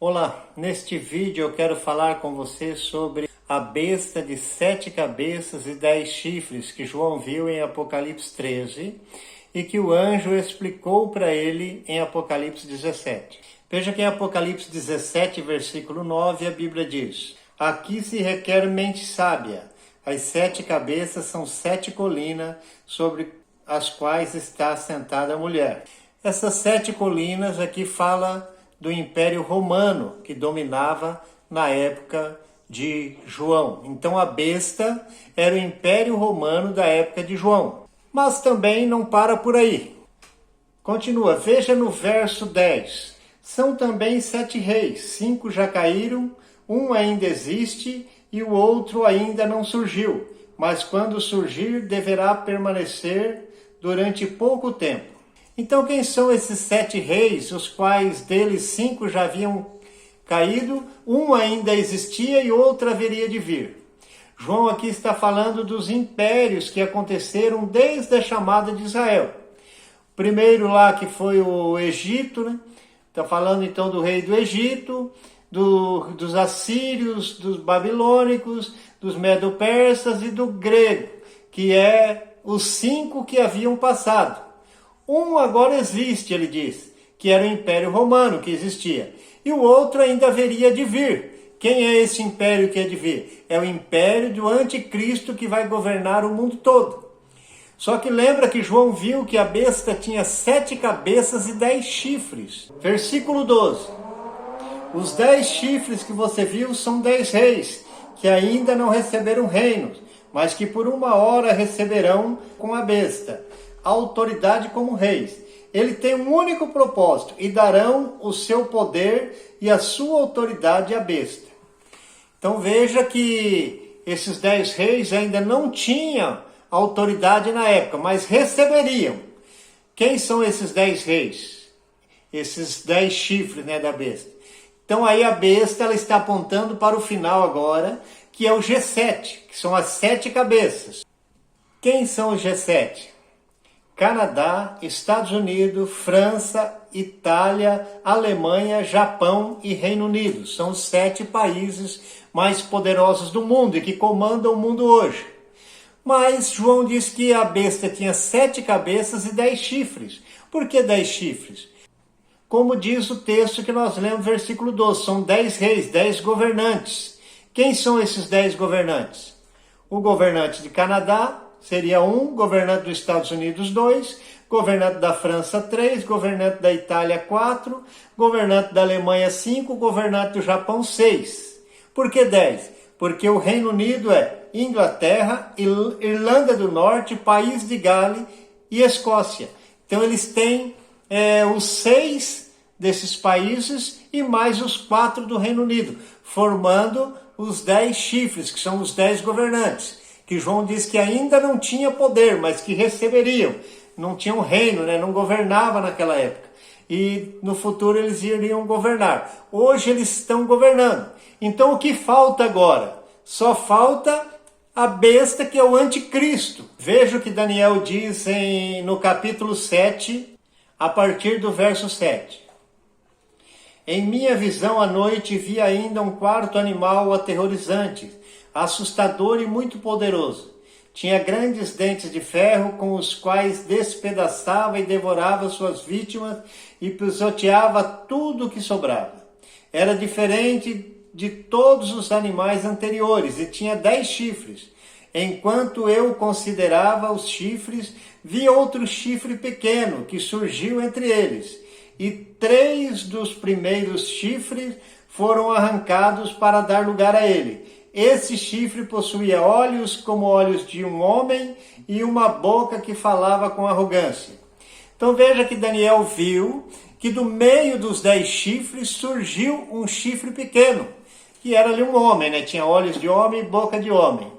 Olá, neste vídeo eu quero falar com você sobre a besta de 7 cabeças e 10 chifres que João viu em Apocalipse 13 e que o anjo explicou para ele em Apocalipse 17. Veja que em Apocalipse 17, versículo 9, a Bíblia diz: aqui se requer mente sábia. As 7 cabeças são 7 colinas sobre as quais está assentada a mulher. Essas 7 colinas aqui fala do Império Romano, que dominava na época de João. Então a besta era o Império Romano da época de João. Mas também não para por aí. Continua, veja no verso 10. São também 7 reis, 5 já caíram, um ainda existe e o outro ainda não surgiu. Mas quando surgir, deverá permanecer durante pouco tempo. Então quem são esses 7 reis, os quais deles 5 já haviam caído, um ainda existia e outro haveria de vir? João aqui está falando dos impérios que aconteceram desde a chamada de Israel. O primeiro lá que foi o Egito, né? Está falando então do rei do Egito, dos assírios, dos babilônicos, dos medo-persas e do grego, que é os 5 que haviam passado. Um agora existe, ele diz, que era o Império Romano que existia. E o outro ainda haveria de vir. Quem é esse império que é de vir? É o império do anticristo que vai governar o mundo todo. Só que lembra que João viu que a besta tinha 7 cabeças e 10 chifres. Versículo 12. Os 10 chifres que você viu são 10 reis, que ainda não receberam reinos, mas que por uma hora receberão com a besta autoridade como reis. Ele tem um único propósito, e darão o seu poder e a sua autoridade à besta. Então veja que esses 10 reis ainda não tinham autoridade na época, mas receberiam. Quem são esses 10 reis? Esses 10 chifres, né, da besta. Então aí a besta ela está apontando para o final agora, que é o G7, que são as 7 cabeças. Quem são os G7? Canadá, Estados Unidos, França, Itália, Alemanha, Japão e Reino Unido. São os 7 países mais poderosos do mundo e que comandam o mundo hoje. Mas João diz que a besta tinha 7 cabeças e 10 chifres. Por que 10 chifres? Como diz o texto que nós lemos, versículo 12, são 10 reis, 10 governantes. Quem são esses 10 governantes? O governante de Canadá seria 1, governante dos Estados Unidos 2, governante da França 3, governante da Itália 4, governante da Alemanha 5, governante do Japão 6. Por que 10? Porque o Reino Unido é Inglaterra, Irlanda do Norte, País de Gales e Escócia. Então eles têm os 6 desses países e mais os 4 do Reino Unido, formando os 10 chifres, que são os 10 governantes. Que João diz que ainda não tinha poder, mas que receberiam. Não tinham reino, né? Não governava naquela época. E no futuro eles iriam governar. Hoje eles estão governando. Então o que falta agora? Só falta a besta, que é o anticristo. Veja o que Daniel diz no capítulo 7, a partir do verso 7. Em minha visão à noite vi ainda um 4º animal aterrorizante, assustador e muito poderoso. Tinha grandes dentes de ferro com os quais despedaçava e devorava suas vítimas e pisoteava tudo o que sobrava. Era diferente de todos os animais anteriores e tinha 10 chifres. Enquanto eu considerava os chifres, vi outro chifre pequeno que surgiu entre eles, e 3 dos primeiros chifres foram arrancados para dar lugar a ele. Esse chifre possuía olhos como olhos de um homem e uma boca que falava com arrogância. Então veja que Daniel viu que do meio dos 10 chifres surgiu um chifre pequeno, que era ali um homem, né? Tinha olhos de homem e boca de homem.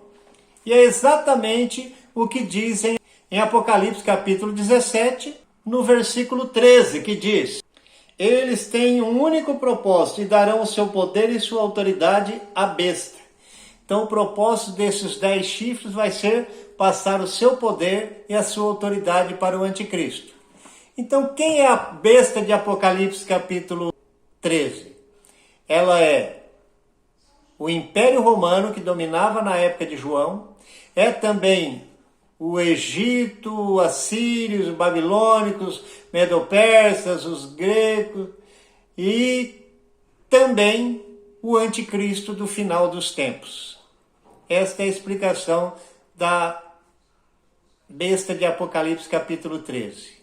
E é exatamente o que dizem em Apocalipse capítulo 17, no versículo 13, que diz: eles têm um único propósito e darão o seu poder e sua autoridade à besta. Então o propósito desses 10 chifres vai ser passar o seu poder e a sua autoridade para o anticristo. Então quem é a besta de Apocalipse capítulo 13? ela é o Império Romano que dominava na época de João, é também o Egito, os assírios, os babilônicos, medo-persas, os gregos e também o anticristo do final dos tempos. Esta é a explicação da besta de Apocalipse capítulo 13.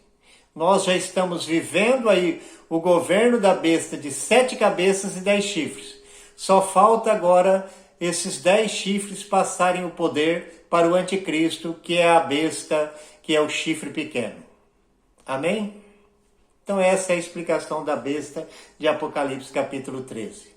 Nós já estamos vivendo aí o governo da besta de 7 cabeças e 10 chifres. Só falta agora esses 10 chifres passarem o poder para o anticristo, que é a besta, que é o chifre pequeno. Amém? Então essa é a explicação da besta de Apocalipse capítulo 13.